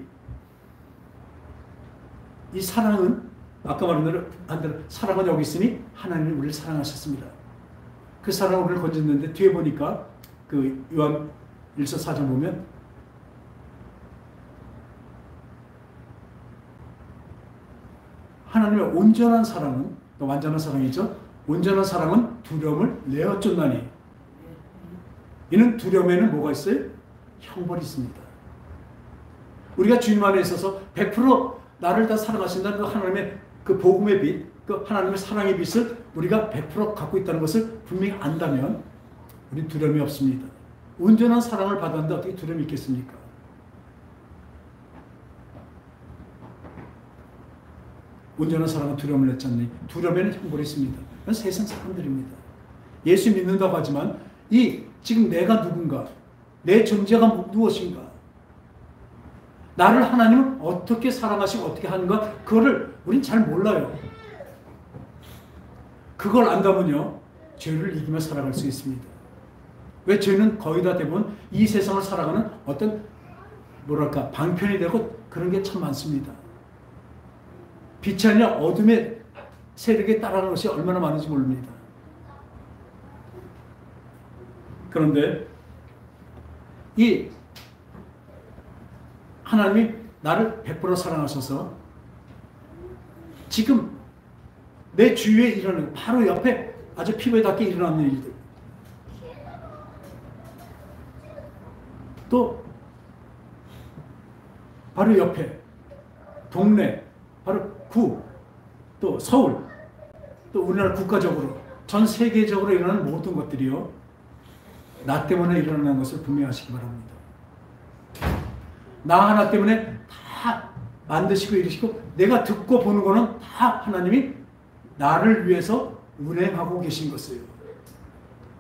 사랑은 아까 말한 대로 사랑은 여기 있으니 하나님이 우리를 사랑하셨습니다. 그 사랑을 우리를 건졌는데 뒤에 보니까 그 요한 1서 4장 보면 하나님의 온전한 사랑은 또 완전한 사랑이죠. 온전한 사랑은 두려움을 내어 쫓나니 이는 두려움에는 뭐가 있어요? 형벌이 있습니다. 우리가 주님 안에 있어서 100% 나를 다 사랑하신다는 그 하나님의 그 복음의 빛, 그 하나님의 사랑의 빛을 우리가 100% 갖고 있다는 것을 분명히 안다면 우리는 두려움이 없습니다. 온전한 사랑을 받았는데 어떻게 두려움이 있겠습니까? 온전한 사랑은 두려움을 냈지 않니? 두려움에는 형벌이 있습니다. 그건 세상 사람들입니다. 예수 믿는다고 하지만 지금 내가 누군가, 내 존재가 무엇인가, 나를 하나님은 어떻게 사랑하시고 어떻게 하는가, 그거를 우린 잘 몰라요. 그걸 안다면요 죄를 이기며 살아갈 수 있습니다. 왜? 죄는 거의 다 대부분 이 세상을 살아가는 어떤 뭐랄까 방편이 되고 그런 게 참 많습니다. 빛이 아니라 어둠의 세력에 따라가는 것이 얼마나 많은지 모릅니다. 그런데 이 하나님이 나를 100% 사랑하셔서 지금 내 주위에 일어나는, 바로 옆에 아주 피부에 닿게 일어나는 일들. 또 바로 옆에 동네, 바로 구, 또 서울, 또 우리나라 국가적으로, 전 세계적으로 일어나는 모든 것들이요, 나 때문에 일어나는 것을 분명히 하시기 바랍니다. 나 하나 때문에 다 만드시고 이러시고, 내가 듣고 보는 거는 다 하나님이 나를 위해서 운행하고 계신 것이에요.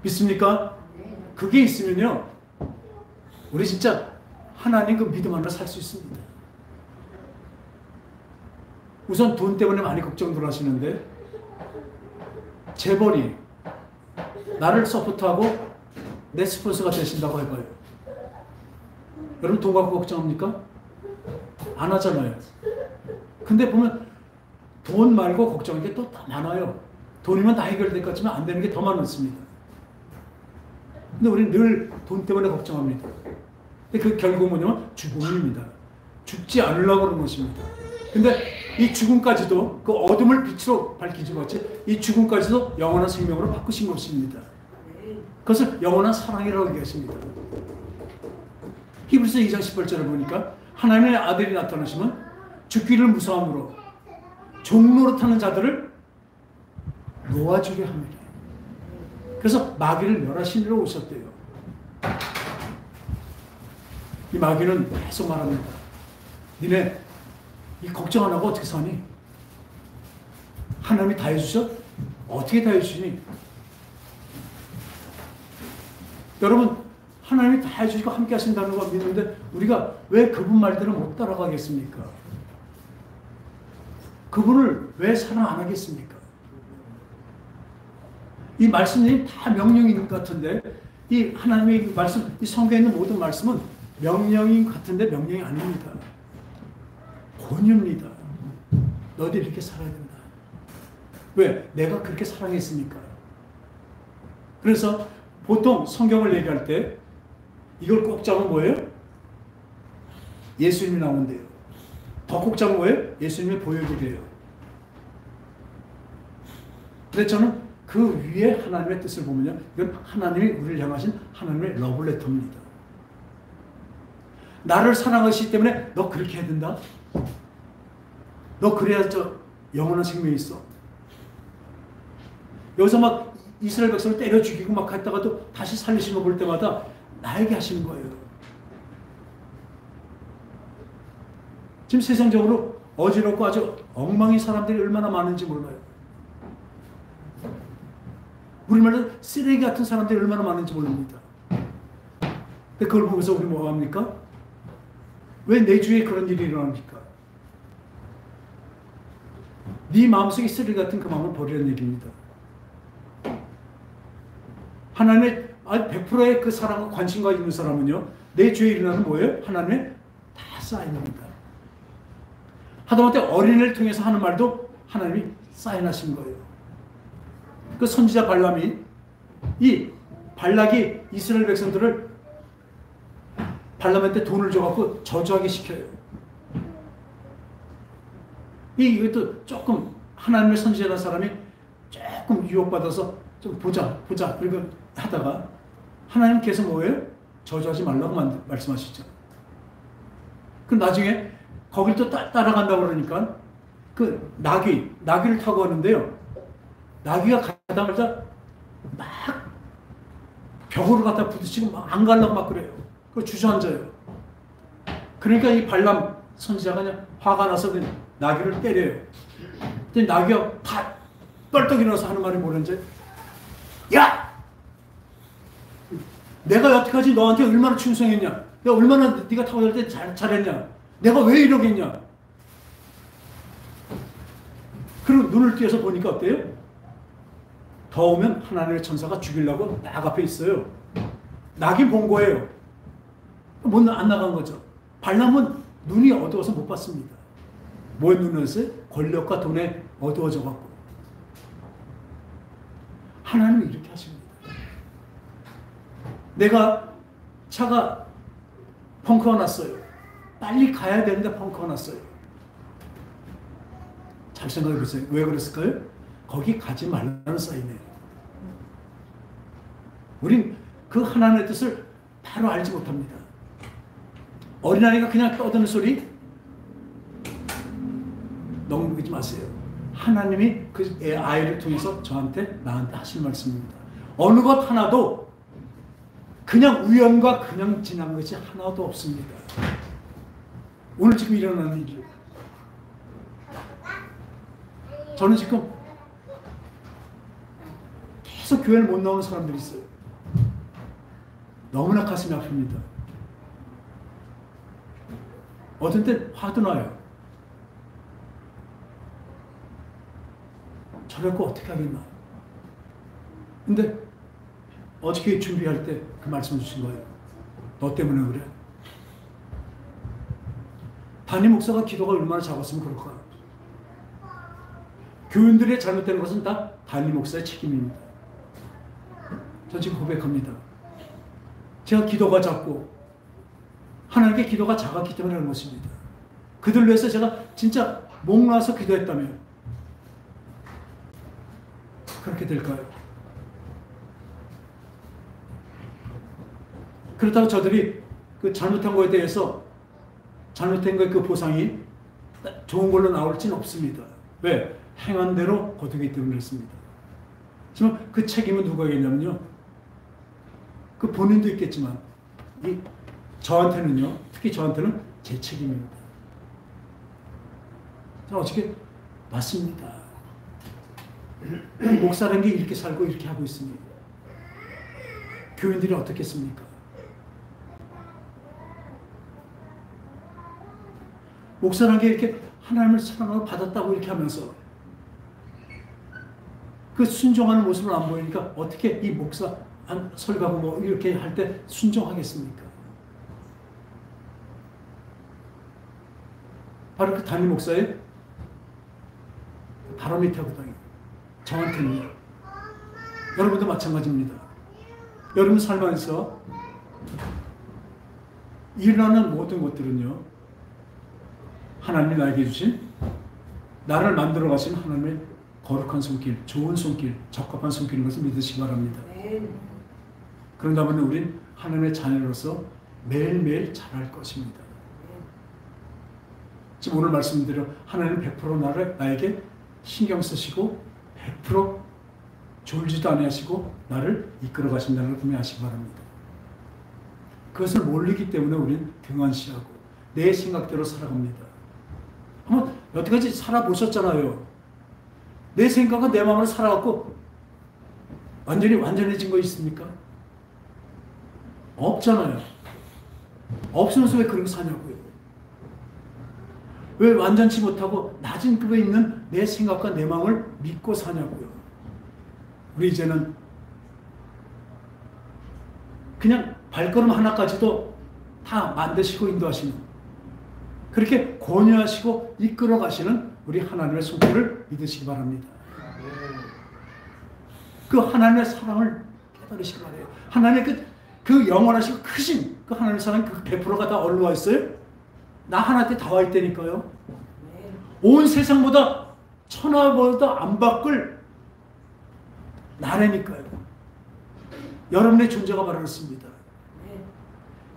믿습니까? 그게 있으면요, 우리 진짜 하나님 그 믿음 하나 살 수 있습니다. 우선 돈 때문에 많이 걱정들 하시는데, 재벌이 나를 서포트하고 내 스폰서가 되신다고 해봐요. 여러분 돈 갖고 걱정합니까? 안 하잖아요. 근데 보면 돈 말고 걱정할 게 또 많아요. 돈이면 다 해결될 것 같지만 안 되는 게 더 많습니다. 근데 우리는 늘 돈 때문에 걱정합니다. 근데 그 결국 뭐냐면 죽음입니다. 죽지 않으려고 그러는 것입니다. 근데 이 죽음까지도 그 어둠을 빛으로 밝히지 못해 이 죽음까지도 영원한 생명으로 바꾸신 것입니다. 그것을 영원한 사랑이라고 얘기하십니다. 히브리서 2장 18절을 보니까 하나님의 아들이 나타나시면 죽기를 무서함으로 종로로 타는 자들을 놓아주게 합니다. 그래서 마귀를 멸하시려 오셨대요. 이 마귀는 계속 말합니다. 니네 이 걱정 안 하고 어떻게 사니? 하나님이 다 해주셔? 어떻게 다 해주시니? 여러분, 하나님이 다 해주시고 함께 하신다는 거 믿는데 우리가 왜 그분 말대로 못 따라가겠습니까? 그분을 왜 사랑 안 하겠습니까? 이 말씀이 다 명령인 것 같은데, 이 하나님의 말씀, 이 성경에 있는 모든 말씀은 명령인 것 같은데 명령이 아닙니다. 권유입니다. 너희들 이렇게 살아야 된다. 왜? 내가 그렇게 사랑했으니까. 그래서 보통 성경을 얘기할 때 이걸 꼭 잡으면 뭐예요? 예수님이 나온대요. 더 꼭 잡으면 뭐예요? 예수님의 보혈이래요. 근데 저는 그 위에 하나님의 뜻을 보면요, 이건 하나님이 우리를 향하신 하나님의 러브레터입니다. 나를 사랑하시기 때문에 너 그렇게 해야 된다? 너 그래야 저 영원한 생명이 있어. 여기서 막 이스라엘 백성을 때려 죽이고 막 갔다가도 다시 살리시는 거 볼 때마다 나에게 하시는 거예요. 지금 세상적으로 어지럽고 아주 엉망인 사람들이 얼마나 많은지 몰라요. 우리말로 쓰레기 같은 사람들이 얼마나 많은지 모릅니다. 근데 그걸 보면서 우리 뭐 합니까? 왜 내 주위에 그런 일이 일어납니까? 네 마음속에 쓰레기 같은 그 마음을 버리라는 얘기입니다. 하나님의 100%의 그 사랑과 관심과 있는 사람은요, 내 주위에 일어나는 뭐예요? 하나님의 다 사인입니다. 하다못해 어린애를 통해서 하는 말도 하나님이 사인하신 거예요. 그 선지자 발람이, 이 발락이 이스라엘 백성들을 발람한테 돈을 줘갖고 저주하게 시켜요. 이것도 조금 하나님의 선지자라는 사람이 조금 유혹받아서 좀 보자 그리고 하다가 하나님께서 뭐예요? 저주하지 말라고 말씀하시죠. 그 나중에 거길 또 따라간다고 그러니까 그 나귀를 타고 가는데요, 나귀가 가다가 막 벽으로 갖다 부딪히고 막 안 가려고 막 그래요. 그 주저앉아요. 그러니까 이 발람 선지자가 그냥 화가 나서 나귀를 때려요. 근데 나귀가 뻘떡 일어나서 하는 말이 뭐랬는지, 야! 내가 여태까지 너한테 얼마나 충성했냐? 내가 얼마나 네가 타고 다닐 때 잘했냐? 내가 왜 이러겠냐? 그리고 눈을 띄어서 보니까 어때요? 더우면 하나님의 천사가 죽이려고 딱 앞에 있어요. 나긴 본 거예요. 안 나간 거죠. 발람은 눈이 어두워서 못 봤습니다. 뭐에 눈이었어요? 권력과 돈에 어두워져 갖고. 하나님이 이렇게 하십니다. 내가 차가 펑크가 났어요. 빨리 가야 되는데 펑크가 났어요. 잘 생각해 보세요. 왜 그랬을까요? 거기 가지 말라는 사인이에요. 우린 그 하나님의 뜻을 바로 알지 못합니다. 어린아이가 그냥 떠드는 소리 너무 믿지 마세요. 하나님이 그 아이를 통해서 저한테 나한테 하신 말씀입니다. 어느 것 하나도 그냥 우연과 그냥 지난 것이 하나도 없습니다. 오늘 지금 일어나는 일, 저는 지금 계속 교회를 못 나오는 사람들이 있어요. 너무나 가슴이 아픕니다. 어떤 때 화도 나요. 저래고 어떻게 하겠나. 근데 어저께 준비할 때 그 말씀 주신 거예요. 너 때문에 그래. 담임 목사가 기도가 얼마나 작았으면 그럴까. 교인들의 잘못된 것은 다 담임 목사의 책임입니다. 저 지금 고백합니다. 제가 기도가 작고 하나님께 기도가 작았기 때문에 그런 것입니다. 그들 위해서 제가 진짜 목 놔서 기도했다면 그렇게 될까요? 그렇다고 저들이 그 잘못한 거에 대해서 잘못한 거의 그 보상이 좋은 걸로 나올지는 없습니다. 왜? 행한 대로 거두기 때문에 그렇습니다. 지금 그 책임은 누구에게냐면요. 그 본인도 있겠지만 저한테는요. 특히 저한테는 제 책임입니다. 자, 어떻게 맞습니다. 목사라는 게 이렇게 살고 이렇게 하고 있으니 교인들이 어떻겠습니까? 목사라는 게 이렇게 하나님을 사랑하고 받았다고 이렇게 하면서 그 순종하는 모습을 안 보이니까 어떻게 이 목사 설교하고 뭐 이렇게 할 때 순종하겠습니까? 바로 그 담임 목사의 바로 밑에 하거든요. 저한테는 여러분도 마찬가지입니다. 여러분 삶 안에서 일어나는 모든 것들은요. 하나님이 나에게 주신 나를 만들어 가신 하나님의 거룩한 손길, 좋은 손길, 적합한 손길인 것을 믿으시기 바랍니다. 그런다면 우린 하나님의 자녀로서 매일매일 자랄 것입니다. 지금 오늘 말씀드려 하나님 100% 나에게 신경 쓰시고 100% 졸지도 아니하시고 나를 이끌어 가신다는 걸 분명히 아시기 바랍니다. 그것을 모르기 때문에 우린 등한시하고 내 생각대로 살아갑니다. 한번 여태까지 살아보셨잖아요. 내 생각과 내 마음으로 살아갖고 완전해진 거 있습니까? 없잖아요. 없으면서 왜 그런 거 사냐고요. 왜 완전치 못하고 낮은 급에 있는 내 생각과 내 마음을 믿고 사냐고요. 우리 이제는 그냥 발걸음 하나까지도 다 만드시고 인도하시는 그렇게 권유하시고 이끌어 가시는 우리 하나님의 손길을 믿으시기 바랍니다. 그 하나님의 사랑을 깨달으시기 바라요. 하나님의 그 영원하시고 크신 그 하나님의 사랑 그 100%가 다 어디로 와 있어요? 나 하나한테 다 와 있다니까요. 온 세상보다 천하보다 안 바꿀 나라니까요. 여러분의 존재가 바로 그렇습니다.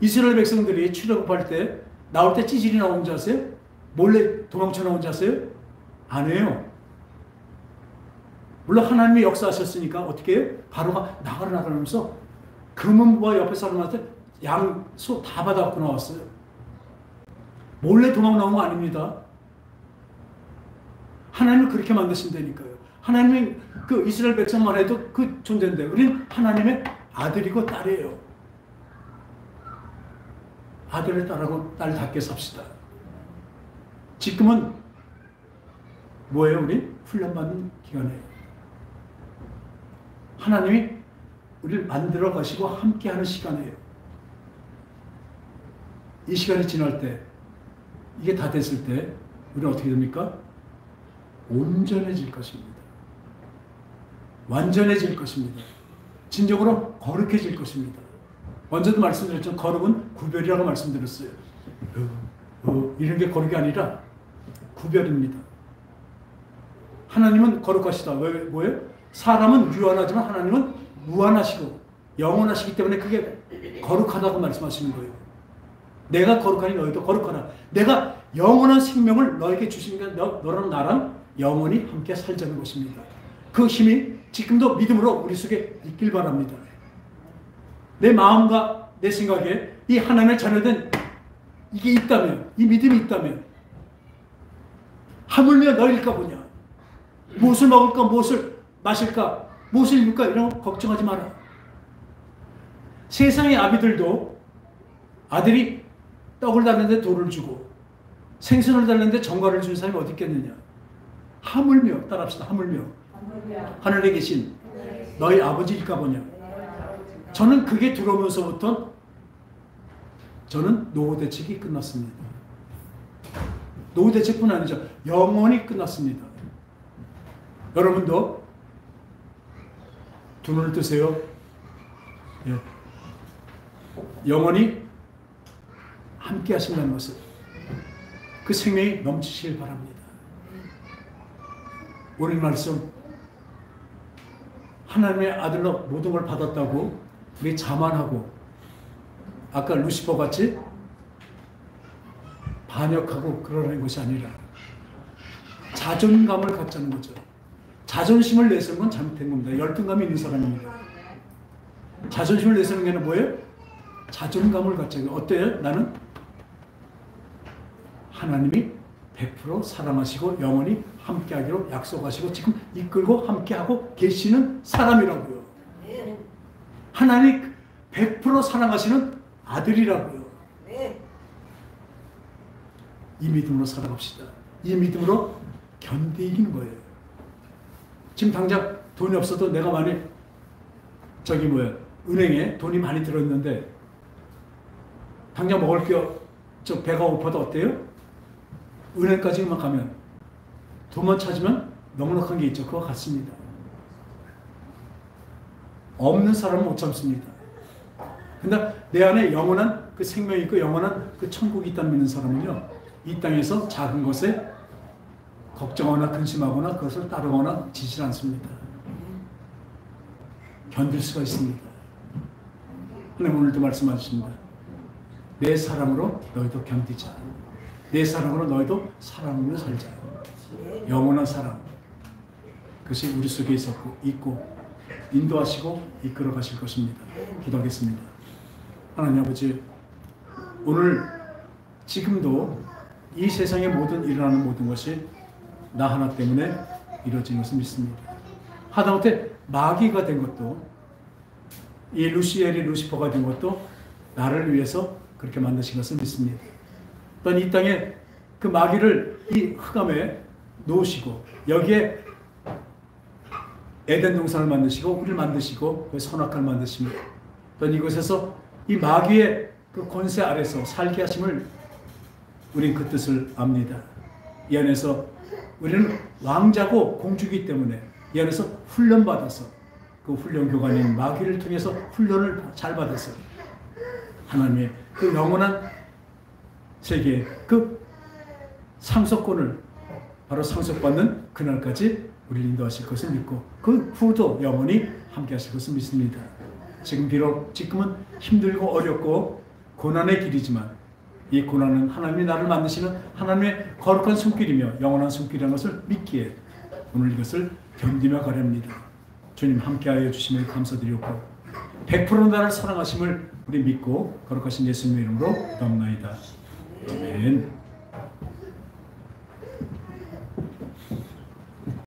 이스라엘 백성들이 출애굽할 때 나올 때 찌질이 나온 줄 아세요? 몰래 도망쳐 나온 줄 아세요? 안 해요. 물론 하나님이 역사하셨으니까 어떻게 해요? 바로가 나가면서 금은부와 옆에 사람한테 양, 소 다 받아갖고 나왔어요. 몰래 도망 나온 거 아닙니다. 하나님을 그렇게 만드신다니까요. 하나님이 그 이스라엘 백성만 해도 그 존재인데 우리는 하나님의 아들이고 딸이에요. 아들의 딸하고 딸답게 삽시다. 지금은 뭐예요? 우리 훈련받는 기간이에요. 하나님이 우리를 만들어 가시고 함께하는 시간이에요. 이 시간이 지날 때 이게 다 됐을 때 우리는 어떻게 됩니까? 온전해질 것입니다. 완전해질 것입니다. 진정으로 거룩해질 것입니다. 먼저도 말씀드렸죠. 거룩은 구별이라고 말씀드렸어요. 이런 게 거룩이 아니라 구별입니다. 하나님은 거룩하시다. 뭐예요? 사람은 유한하지만 하나님은 무한하시고 영원하시기 때문에 그게 거룩하다고 말씀하시는 거예요. 내가 거룩하니 너희도 거룩하라. 내가 영원한 생명을 너에게 주시니까 너랑 나랑 영원히 함께 살자는 것입니다. 그 힘이 지금도 믿음으로 우리 속에 있길 바랍니다. 내 마음과 내 생각에 이 하나님의 자녀된 이게 있다면, 이 믿음이 있다면 하물며 너일까 보냐, 무엇을 먹을까, 무엇을 마실까, 무엇을 입을까 이런 거 걱정하지 마라. 세상의 아비들도 아들이 떡을 달는데 돌을 주고 생선을 달는데 정갈을 준 사람이 어디 있겠느냐. 하물며, 따라합시다. 하물며 하늘에 계신 너희 아버지일까 보냐. 저는 그게 들어오면서부터 저는 노후 대책이 끝났습니다. 노후 대책뿐 아니죠. 영원히 끝났습니다. 여러분도 두 눈을 뜨세요. 예. 영원히 함께 하신다는 것을, 그 생명이 넘치시길 바랍니다. 오늘 말씀, 하나님의 아들로 모든 걸 받았다고 우리 자만하고 아까 루시퍼 같이 반역하고 그러는 것이 아니라 자존감을 갖자는 거죠. 자존심을 내세우는 건 잘못된 겁니다. 열등감이 있는 사람입니다. 자존심을 내세우는 게 뭐예요? 자존감을 갖자는 거예요. 어때요? 나는 하나님이 100% 사랑하시고 영원히 함께하기로 약속하시고 지금 이끌고 함께하고 계시는 사람이라고요. 하나님 100% 사랑하시는 아들이라고요. 이 믿음으로 살아갑시다. 이 믿음으로 견디는 거예요. 지금 당장 돈이 없어도 내가 만약 은행에 돈이 많이 들어있는데 당장 먹을 게 배가 고파도 어때요? 은행까지만 가면 돈만 찾으면 넉넉한 게 있죠. 그거 같습니다. 없는 사람은 못 참습니다. 근데 내 안에 영원한 그 생명이 있고 영원한 그 천국이 있다는 믿는 사람은요, 이 땅에서 작은 것에 걱정하거나 근심하거나 그것을 따르거나 지지 않습니다. 견딜 수가 있습니다. 하나님 오늘도 말씀하십니다. 내 사랑으로 너희도 견디자. 내 사랑으로 너희도 사랑으로 살자. 영원한 사랑, 그것이 우리 속에 있고 인도하시고 이끌어 가실 것입니다. 기도하겠습니다. 하나님 아버지, 오늘 지금도 이 세상에 일어나는 모든 것이 나 하나 때문에 이루어진 것을 믿습니다. 하다못해 마귀가 된 것도, 이 루시엘이 루시퍼가 된 것도 나를 위해서 그렇게 만드신 것을 믿습니다. 또한 이 땅에 그 마귀를 이 흑암에 놓으시고 여기에 에덴 동산을 만드시고 우리를 만드시고 그 선악과를 만드십니다. 또한 이곳에서 이 마귀의 그 권세 아래서 살게 하심을 우린 그 뜻을 압니다. 이 안에서 우리는 왕자고 공주이기 때문에 이 안에서 훈련받아서 그 훈련 교관인 마귀를 통해서 훈련을 잘 받아서 하나님의 그 영원한 세계의 그 상속권을 바로 상속받는 그날까지 우리를 인도하실 것을 믿고 그 후도 영원히 함께 하실 것을 믿습니다. 지금은 힘들고 어렵고 고난의 길이지만 이 고난은 하나님이 나를 만드시는 하나님의 거룩한 손길이며 영원한 손길이라는 것을 믿기에 오늘 이것을 견디며 가렵니다. 주님 함께하여 주심에 감사드리고 100% 나를 사랑하심을 우리 믿고 거룩하신 예수님의 이름으로 기도합나이다. 아멘.